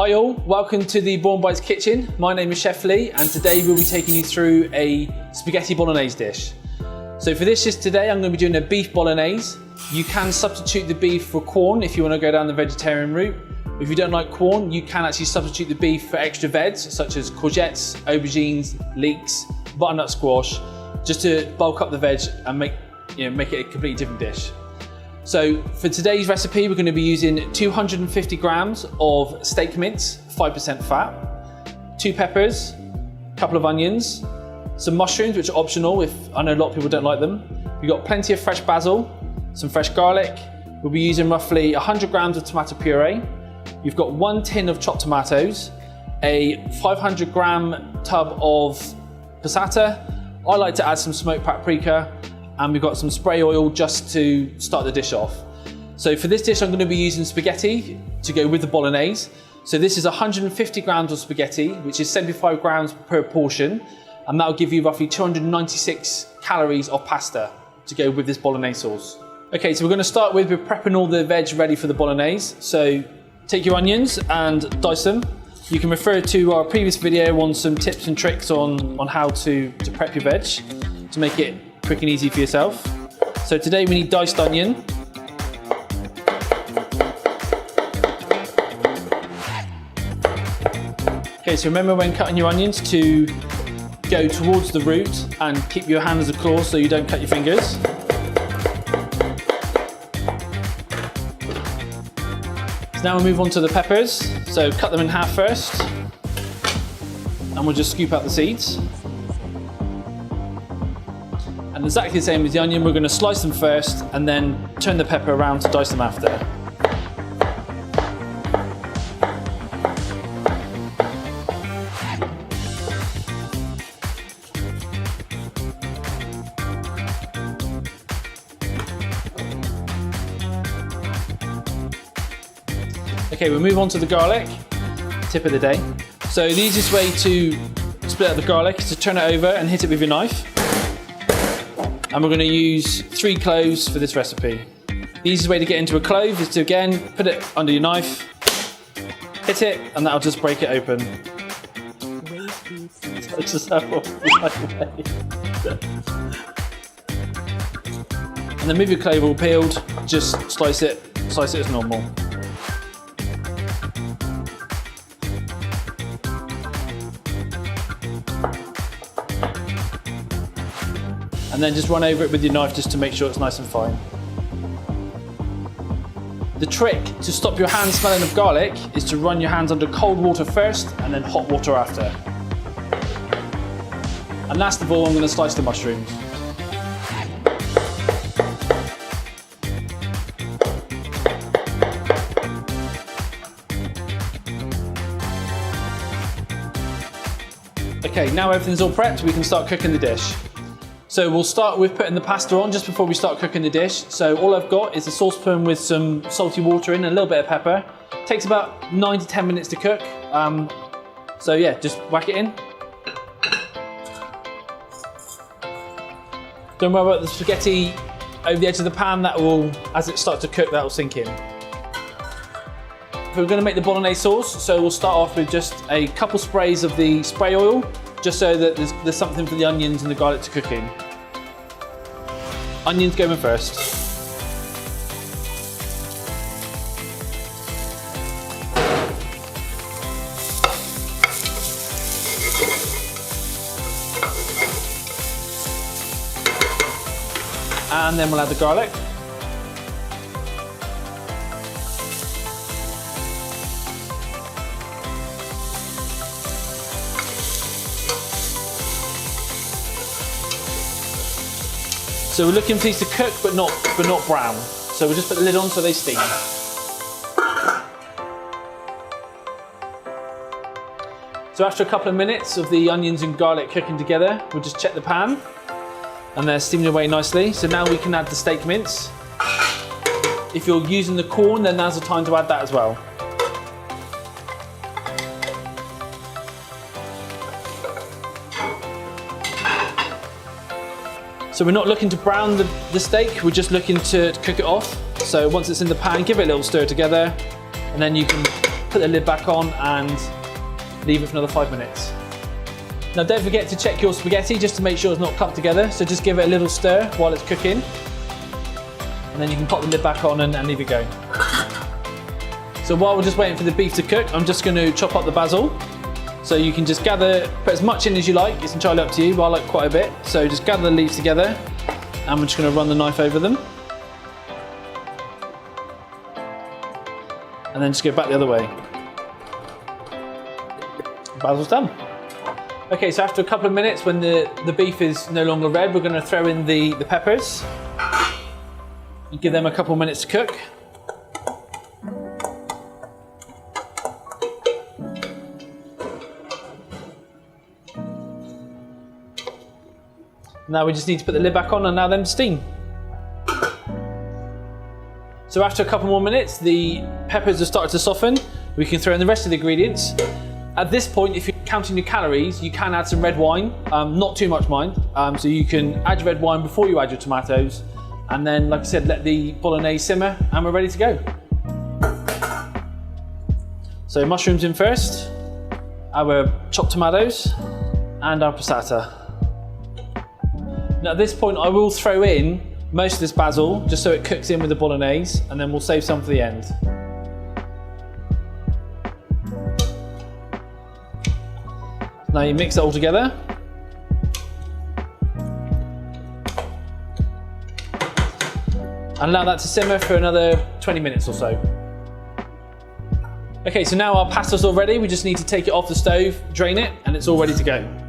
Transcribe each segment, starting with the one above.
Hi all, welcome to the Born Bites kitchen. My name is Chef Lee and today we'll be taking you through a spaghetti bolognese dish. So for this dish today I'm going to be doing a beef bolognese. You can substitute the beef for corn if you want to go down the vegetarian route. If you don't like corn, you can actually substitute the beef for extra veg such as courgettes, aubergines, leeks, butternut squash, just to bulk up the veg and make it a completely different dish. So for today's recipe, we're going to be using 250 grams of steak mince, 5% fat, 2 peppers, a couple of onions, some mushrooms, which are optional if I know a lot of people don't like them. We've got plenty of fresh basil, some fresh garlic. We'll be using roughly 100 grams of tomato puree. You've got 1 tin of chopped tomatoes, a 500 gram tub of passata. I like to add some smoked paprika, and we've got some spray oil just to start the dish off. So for this dish, I'm going to be using spaghetti to go with the bolognese. So this is 150 grams of spaghetti, which is 75 grams per portion, and that'll give you roughly 296 calories of pasta to go with this bolognese sauce. Okay, so we're going to start with prepping all the veg ready for the bolognese. So take your onions and dice them. You can refer to our previous video on some tips and tricks on how to prep your veg to make it quick and easy for yourself. So today we need diced onion. Okay, so remember when cutting your onions to go towards the root and keep your hand as a claw so you don't cut your fingers. So now we'll move on to the peppers. So cut them in half first, and we'll just scoop out the seeds. And exactly the same as the onion, we're going to slice them first and then turn the pepper around to dice them after. Okay, we'll move on to the garlic, tip of the day. So the easiest way to split up the garlic is to turn it over and hit it with your knife. And we're going to use 3 cloves for this recipe. The easiest way to get into a clove is to again put it under your knife, hit it, and that'll just break it open. That's just how and then with your clove all peeled, just slice it as normal. And then just run over it with your knife just to make sure it's nice and fine. The trick to stop your hands smelling of garlic is to run your hands under cold water first and then hot water after. And last of all, I'm going to slice the mushrooms. Okay, now everything's all prepped, we can start cooking the dish. So we'll start with putting the pasta on just before we start cooking the dish. So all I've got is a saucepan with some salty water in and a little bit of pepper. It takes about 9 to 10 minutes to cook. So yeah, just whack it in. Don't worry about the spaghetti over the edge of the pan. As it starts to cook, that will sink in. We're going to make the bolognese sauce, so we'll start off with just a couple sprays of the spray oil, just so that there's something for the onions and the garlic to cook in. Onions going first. And then we'll add the garlic. So we're looking for these to cook, but not brown. So we'll just put the lid on so they steam. So after a couple of minutes of the onions and garlic cooking together, we'll just check the pan, and they're steaming away nicely. So now we can add the steak mince. If you're using the corn, then now's the time to add that as well. So we're not looking to brown the steak, we're just looking to cook it off. So once it's in the pan, give it a little stir together, and then you can put the lid back on and leave it for another 5 minutes. Now don't forget to check your spaghetti just to make sure it's not clumped together, so just give it a little stir while it's cooking, and then you can pop the lid back on and leave it going. So while we're just waiting for the beef to cook, I'm just going to chop up the basil. So you can just gather, put as much in as you like, it's entirely up to you, but I like quite a bit. So just gather the leaves together, and we're just going to run the knife over them. And then just go back the other way. Basil's done. Okay, so after a couple of minutes, when the beef is no longer red, we're going to throw in the peppers and give them a couple of minutes to cook. Now we just need to put the lid back on and allow them to steam. So after a couple more minutes, the peppers have started to soften. We can throw in the rest of the ingredients. At this point, if you're counting your calories, you can add some red wine, not too much mind. So you can add your red wine before you add your tomatoes. And then, like I said, let the bolognese simmer and we're ready to go. So mushrooms in first, our chopped tomatoes and our passata. Now at this point, I will throw in most of this basil just so it cooks in with the bolognese, and then we'll save some for the end. Now you mix it all together. And allow that to simmer for another 20 minutes or so. Okay, so now our pasta's all ready. We just need to take it off the stove, drain it, and it's all ready to go.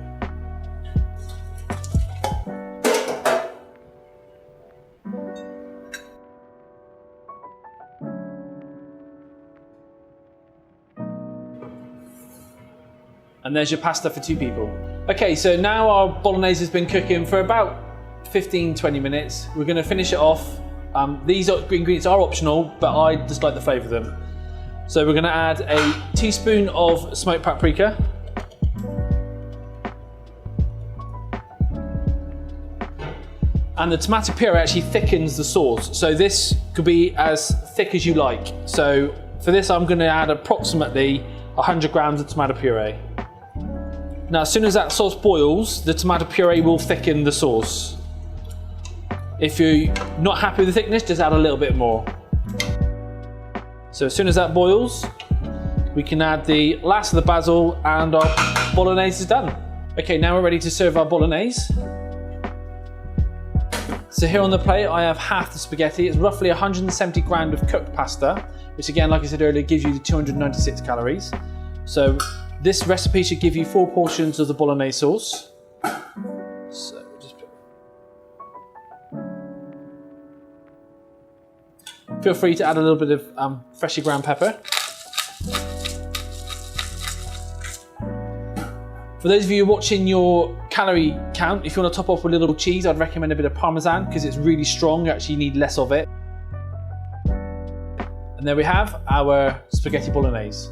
And there's your pasta for 2 people. Okay, so now our bolognese has been cooking for about 15-20 minutes. We're gonna finish it off. These ingredients are optional, but I just like the flavour of them. So we're gonna add a teaspoon of smoked paprika. And the tomato puree actually thickens the sauce. So this could be as thick as you like. So for this, I'm gonna add approximately 100 grams of tomato puree. Now, as soon as that sauce boils, the tomato puree will thicken the sauce. If you're not happy with the thickness, just add a little bit more. So as soon as that boils, we can add the last of the basil and our bolognese is done. Okay, now we're ready to serve our bolognese. So here on the plate, I have half the spaghetti. It's roughly 170 grams of cooked pasta, which again, like I said earlier, gives you the 296 calories. So this recipe should give you 4 portions of the bolognese sauce. So just feel free to add a little bit of freshly ground pepper. For those of you watching your calorie count, if you want to top off with a little cheese, I'd recommend a bit of Parmesan because it's really strong. You actually need less of it. And there we have our spaghetti bolognese.